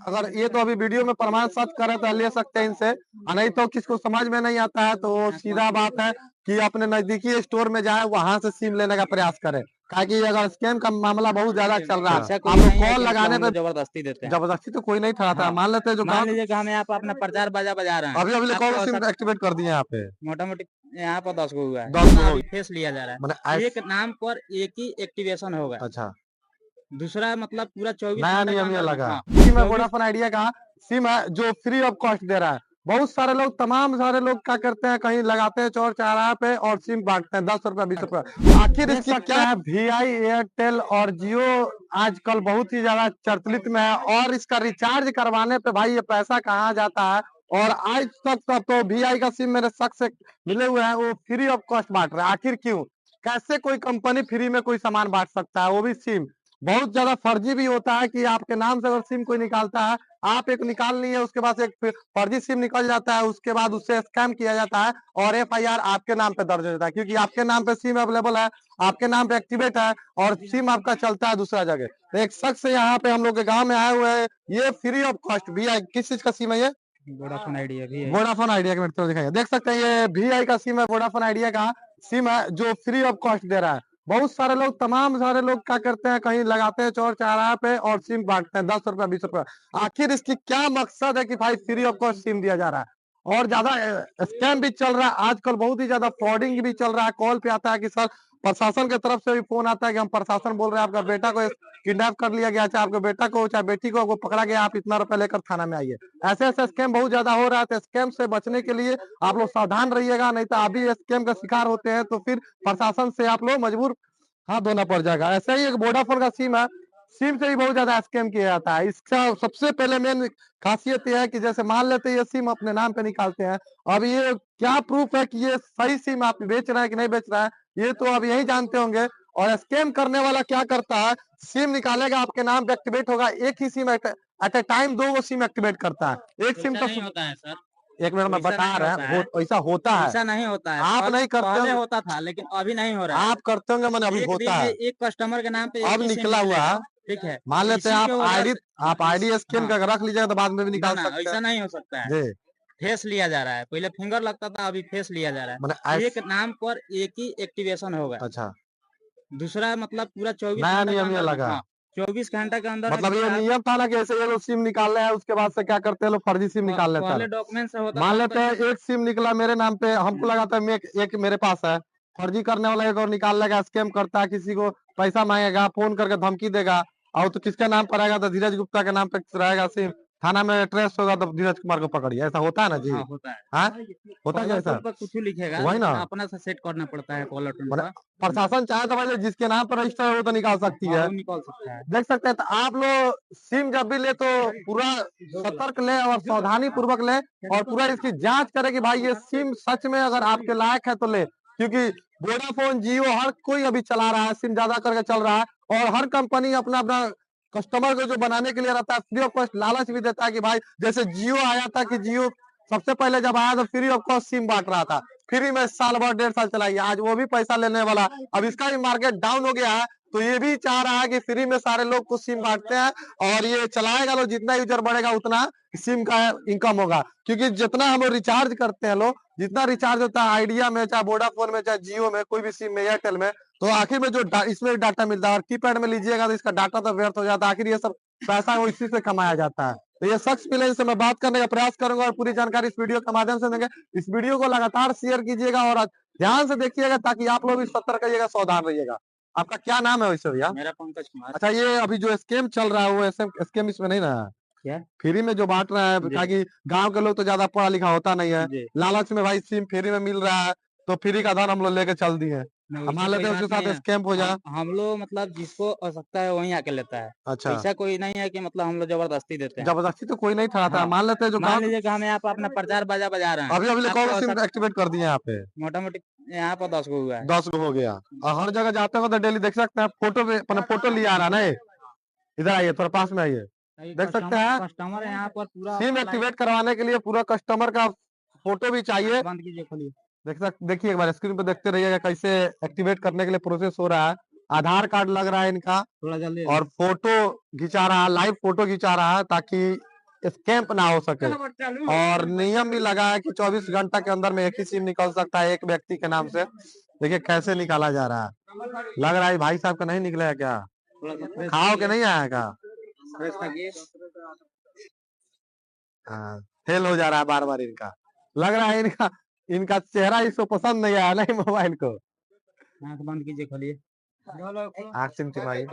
अगर ये तो अभी वीडियो में प्रमाण सच करे तो ले सकते हैं इनसे, और नहीं तो किसको समझ में नहीं आता है तो सीधा बात है कि अपने नजदीकी स्टोर में जाए, वहां से सिम लेने का प्रयास करे। कि अगर स्कैम का मामला बहुत ज्यादा चल रहा है, आप लोग कॉल लगाने पे जबरदस्ती देते हैं। जबरदस्ती तो कोई नहीं ठहराता है। हाँ। मान लेते हैं जो मान लीजिए कि हम यहाँ पे अपना प्रचार बाजा बजा रहे हैं, अभी अभी कौन सिम एक्टिवेट कर दिए यहाँ पे, मोटा मोटी यहाँ पर 10 गो हुआ है, 10 गो अभी फेस लिया जा रहा है। एक नाम पर एक ही एक्टिवेशन होगा। अच्छा, दूसरा मतलब पूरा 24 नया घंटे नियम ये अंदर। लगा। हाँ, सिम है वोडाफोन आइडिया का सिम है जो फ्री ऑफ कॉस्ट दे रहा है। बहुत सारे लोग, तमाम सारे लोग क्या करते हैं, कहीं लगाते हैं चौर चौराहा पे और सिम बांटते हैं 10 रुपया 20 रुपया। आखिर इसका क्या है? वीआई, एयरटेल और जियो आजकल बहुत ही ज्यादा प्रचलित में है, और इसका रिचार्ज करवाने पे भाई ये पैसा कहाँ जाता है। और आज तक तो वीआई का सिम मेरे शख्स से मिले हुए हैं, वो फ्री ऑफ कॉस्ट बांट रहे हैं। आखिर क्यों? कैसे कोई कंपनी फ्री में कोई सामान बांट सकता है, वो भी सिम? बहुत ज्यादा फर्जी भी होता है कि आपके नाम से अगर सिम कोई निकालता है, आप एक निकाल ली है, उसके बाद एक फर्जी सिम निकल जाता है, उसके बाद उससे स्कैम किया जाता है और एफआईआर आपके नाम पे दर्ज हो जाता है, क्योंकि आपके नाम पे सिम अवेलेबल है, आपके नाम पे एक्टिवेट है और सिम आपका चलता है दूसरा जगह। तो एक शख्स यहाँ पे हम लोग के गाँव में आए हुए हैं, ये फ्री ऑफ कॉस्ट भी किस चीज का सिम है? ये वोडाफोन आइडिया भी है। वोडाफोन आइडिया का मेरे दिखाइए, देख सकते हैं ये वी का सिम है, वोडाफोन आइडिया का सिम है जो फ्री ऑफ कॉस्ट दे रहा है। बहुत सारे लोग, तमाम सारे लोग क्या करते हैं, कहीं लगाते हैं चौर चौराहा पे और सिम बांटते हैं 10 रुपया 20 रुपया। आखिर इसकी क्या मकसद है कि भाई फ्री ऑफ कॉस्ट सिम दिया जा रहा है? और ज्यादा स्कैम भी चल रहा है आजकल, बहुत ही ज्यादा फ्रॉडिंग भी चल रहा है। कॉल पे आता है कि सर, प्रशासन की तरफ से भी फोन आता है कि हम प्रशासन बोल रहे हैं आपका बेटा को किडनैप कर लिया गया, चाहे आपके बेटा को चाहे बेटी को पकड़ा गया, आप इतना रुपया लेकर थाना में आइए। ऐसे ऐसे स्कैम बहुत ज्यादा हो रहा है। तो स्कैम से बचने के लिए आप लोग सावधान रहिएगा, नहीं तो अभी स्कैम का शिकार होते हैं तो फिर प्रशासन से आप लोग मजबूर हाथ धोना पड़ जाएगा। ऐसा ही एक वोडाफोन का सिम है, सिम से भी बहुत ज्यादा स्कैम किया जाता है। इसका सबसे पहले मेन खासियत यह है कि जैसे मान लेते हैं ये सिम अपने नाम पे निकालते हैं, अब ये क्या प्रूफ है कि ये सही सिम आप बेच रहे हैं कि नहीं बेच रहा है, ये तो अब यही जानते होंगे। और स्कैम करने वाला क्या करता है, सिम निकालेगा, आपके नाम पे एक्टिवेट होगा, एक ही SIM at a time 2 SIM activate करता है। एक सिम तो नहीं होता है सर, एक मिनट में बता रहा है, ऐसा होता है, ऐसा नहीं होता है। आप नहीं करते पहले होंगे, होता था लेकिन अभी नहीं हो रहा है। आप करते होंगे, मैंने अभी एक होता दिन में है, एक कस्टमर के नाम पे एक अब ही सिम निकला हुआ है। ठीक है, मान लेते हैं आप आईडी स्कैन हाँ, करके रख लीजिएगा तो बाद में भी निकाल सकते ऐसा हैं नहीं हो सकता है। जी। फेस लिया जा रहा है, पहले फिंगर लगता था, अभी फेस लिया जा रहा मैंने है। एक नाम पर एक ही एक्टिवेशन होगा। अच्छा, दूसरा मतलब पूरा 24 नया घंटे के नियम ये अंदर। लगा। हाँ, 24 घंटे के अंदर में मतलब ये पूरा नियम था ना कि ऐसे ये लोग सिम निकाल रहे हैं, उसके बाद से क्या करते हैं लोग, फर्जी सिम निकाल लेते पहले हैं। डॉक्यूमेंट से होता मान था लेते हैं एक सिम निकला मेरे नाम पे, हमको लगाता है एक मेरे पास है, फर्जी करने वाला एक और निकाल लेगा, स्कैम करता है, किसी को पैसा मांगेगा, फोन करके धमकी देगा, और तो किसके नाम पर आएगा तो धीरज गुप्ता के नाम पे रहेगा सिम, थाना में ट्रेस होगा तो धीरज कुमार को पकड़िए। ऐसा होता है ना जी? हाँ, होता है। हाँ, होता क्या ऐसा? कुछ लिखेगा, वही ना, अपना से सेट करना पड़ता है कॉलर टून मतलब का। प्रशासन चाहे तो भाई जिसके नाम पर रजिस्टर है वो तो निकाल सकती है, वो निकाल सकता है। देख सकते हैं। तो आप लोग सिम जब भी ले तो पूरा सतर्क ले और सावधानी पूर्वक ले, और पूरा इसकी जांच करें कि भाई ये सिम सच में अगर आपके लायक है तो ले, क्योंकि वोडाफोन, जियो हर कोई अभी चला रहा है, सिम ज्यादा करके चल रहा है, और हर कंपनी अपना अपना कस्टमर को जो बनाने के लिए रहता है फ्री ऑफ कॉस्ट लालच भी देता है कि भाई, जैसे जियो आया था कि जियो सबसे पहले जब आया तो फ्री ऑफ कॉस्ट सिम बांट रहा था, फ्री में साल भर 1.5 साल चलाई, आज वो भी पैसा लेने वाला। अब इसका भी मार्केट डाउन हो गया है तो ये भी चाह रहा है कि फ्री में सारे लोग को सिम बांटते हैं, और ये चलाएगा लोग, जितना यूजर बढ़ेगा उतना सिम का इनकम होगा, क्योंकि जितना हम लोग रिचार्ज करते हैं लोग, जितना रिचार्ज होता है आइडिया में, चाहे वोडाफोन में, चाहे जियो में, कोई भी सिम में, एयरटेल में, तो आखिर में जो इसमें डाटा मिलता है, और कीपैड में लीजिएगा तो इसका डाटा तो व्यर्थ हो जाता है। आखिर ये सब पैसा वो इसी से कमाया जाता है। तो ये शख्स मिले, इनसे मैं बात करने का प्रयास करूंगा और पूरी जानकारी इस वीडियो के माध्यम से देंगे। इस वीडियो को लगातार शेयर कीजिएगा और ध्यान से देखिएगा, ताकि आप लोग भी सतर्क रहिएगा, सावधान रहिएगा। आपका क्या नाम है वैसे भैया? मेरा पंकज कुमार। अच्छा, ये अभी जो स्कैम चल रहा है वो स्कैम इसमें नहीं ना है? क्या फ्री में जो बांट रहा है, ताकि गांव के लोग तो ज्यादा पढ़ा लिखा होता नहीं है, लालच में भाई सिम फ्री में मिल रहा है तो फ्री का धन हम लोग लेके चल दिए, मान लेते हैं उसके साथ स्कैम हो जाए। हम लोग मतलब जिसको आवश्यकता है वहीं आके लेता है। अच्छा, ऐसा कोई नहीं है कि मतलब हम लोग जबरदस्ती देते हैं। जबरदस्ती तो कोई नहीं ठहराता है। हाँ। मान लेते हैं जो मान लीजिए कि हम यहाँ पे अपना प्रचार बाजा बजा रहे हैं, अभी अभी कौन सिम एक्टिवेट कर दिए यहाँ पे? मोटा मोटी यहाँ पर 10 गो हुआ है। 10 गो हो गया, और हर जगह जाते हो तो डेली देख सकते हैं, फोटो अपना फोटो लिया आ रहा ना, इधर आइए थोड़ा पास में आइए, देख सकते हैं कस्टमर यहाँ पर पूरा सिम एक्टिवेट करवाने के लिए पूरा कस्टमर का फोटो भी चाहिए। बंद कीजिए, खोलिए। देखिए एक बार स्क्रीन पे देखते रहिएगा कैसे एक्टिवेट करने के लिए प्रोसेस हो रहा है। आधार कार्ड लग रहा है इनका, थोड़ा जल्दी, और फोटो खिंचा रहा है, लाइव फोटो खिंचा रहा है, ताकि स्कैम ना हो सके। और नियम भी लगा है कि 24 घंटा के अंदर में एक ही सिम निकल सकता है एक व्यक्ति के नाम से। देखिए कैसे निकाला जा रहा है, लग रहा है भाई साहब का नहीं निकलेगा क्या, खाओ के नहीं आएगा। हाँ, फेल हो जा रहा है बार बार इनका, लग रहा है इनका इनका चेहरा इसको पसंद नहीं आया नहीं मोबाइल को। आंख बंद कीजिए, खोलिए। आठ सिम टिमाई।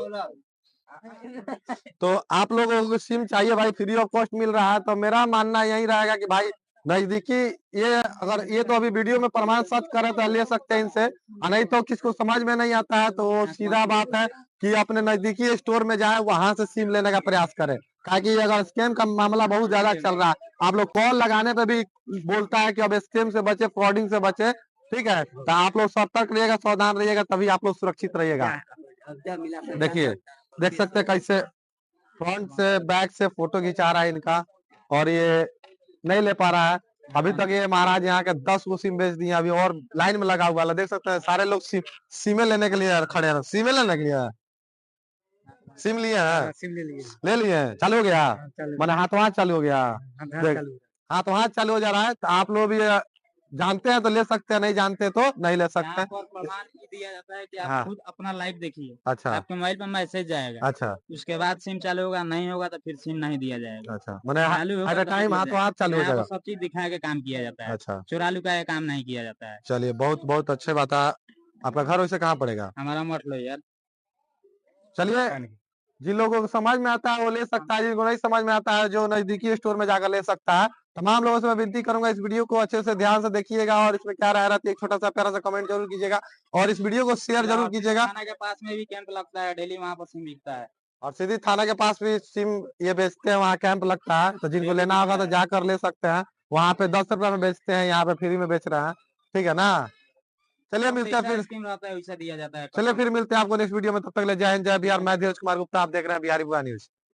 तो आप लोगों को सिम चाहिए भाई, फ्री ऑफ कॉस्ट मिल रहा है, तो मेरा मानना यही रहेगा कि भाई नजदीकी, ये अगर ये तो अभी वीडियो में प्रमाण सच करे तो ले सकते हैं इनसे, और नहीं तो किसको समझ में नहीं आता है तो सीधा बात है कि अपने नजदीकी स्टोर में जाए, वहां से सिम लेने का प्रयास करें। ताकि अगर स्कैम का मामला बहुत ज्यादा चल रहा है, आप लोग कॉल लगाने पे भी बोलता है कि अब स्कैम से बचे, फ्रॉडिंग से बचे, ठीक है। तो आप लोग सतर्क रहिएगा, सावधान रहिएगा, तभी आप लोग सुरक्षित रहिएगा। देखिए, देख सकते हैं कैसे फ्रंट से बैक से फोटो खिंचा रहा है इनका, और ये नहीं ले पा रहा है। अभी तक ये महाराज यहाँ के 10 को सिम बेच दिए, अभी और लाइन में लगा हुआ है। देख सकते हैं सारे लोग सिमें लेने के लिए खड़े हैं, सिमें लेने के लिए, सिम लिए हैं, ले लिए हैं, चालू हो गया, मैंने हाथों हाथ चालू हो गया, हाथों हाथ चालू हो जा रहा है। तो आप लोग भी जानते हैं तो ले सकते हैं, नहीं जानते तो नहीं ले सकते। यहाँ पर प्रमाण ये दिया जाता है कि आप हाँ। खुद अपना लाइव देखिए। अच्छा आपके मोबाइल पर मैसेज जाएगा, अच्छा उसके बाद सिम चालू होगा, नहीं होगा तो फिर सिम नहीं दिया जाएगा। अच्छा, मैंने चालू होगा एट तो टाइम दिया हाथों हाथ चालू हो यहाँ पर जाएगा। सब चीज दिखा के काम किया जाता है। अच्छा, चुरा लुका के काम नहीं किया जाता है। चलिए बहुत बहुत अच्छे बात है। आपका घर वैसे कहाँ पड़ेगा? हमारा मत लो यार। चलिए, जिन लोगों को समझ में आता है वो ले सकता है, जिनको नहीं समझ में आता है जो नजदीकी स्टोर में जाकर ले सकता है। तमाम लोगों से मैं विनती करूंगा इस वीडियो को अच्छे से ध्यान से देखिएगा, और इसमें क्या रह रहा है एक छोटा सा प्यारा सा कमेंट जरूर कीजिएगा, और इस वीडियो को शेयर जरूर कीजिएगा। थाना के पास में भी कैंप लगता है, डेली वहाँ पर सिम बिकता है। और सीधी थाना के पास भी सिम ये बेचते हैं, वहाँ कैंप लगता है, तो जिनको लेना होगा तो जाकर ले सकते हैं। वहाँ पे 10 रुपए में बेचते हैं, यहाँ पे फ्री में बेच रहे हैं, ठीक है ना। चलिए मिलते हैं फिर, स्कीम रहता है वैसा दिया जाता है। चलिए फिर मिलते हैं आपको नेक्स्ट वीडियो में। तब तक ले जय हिंद जय बिहार। मैं धीरज कुमार गुप्ता, आप देख रहे हैं बिहारी बुआ न्यूज।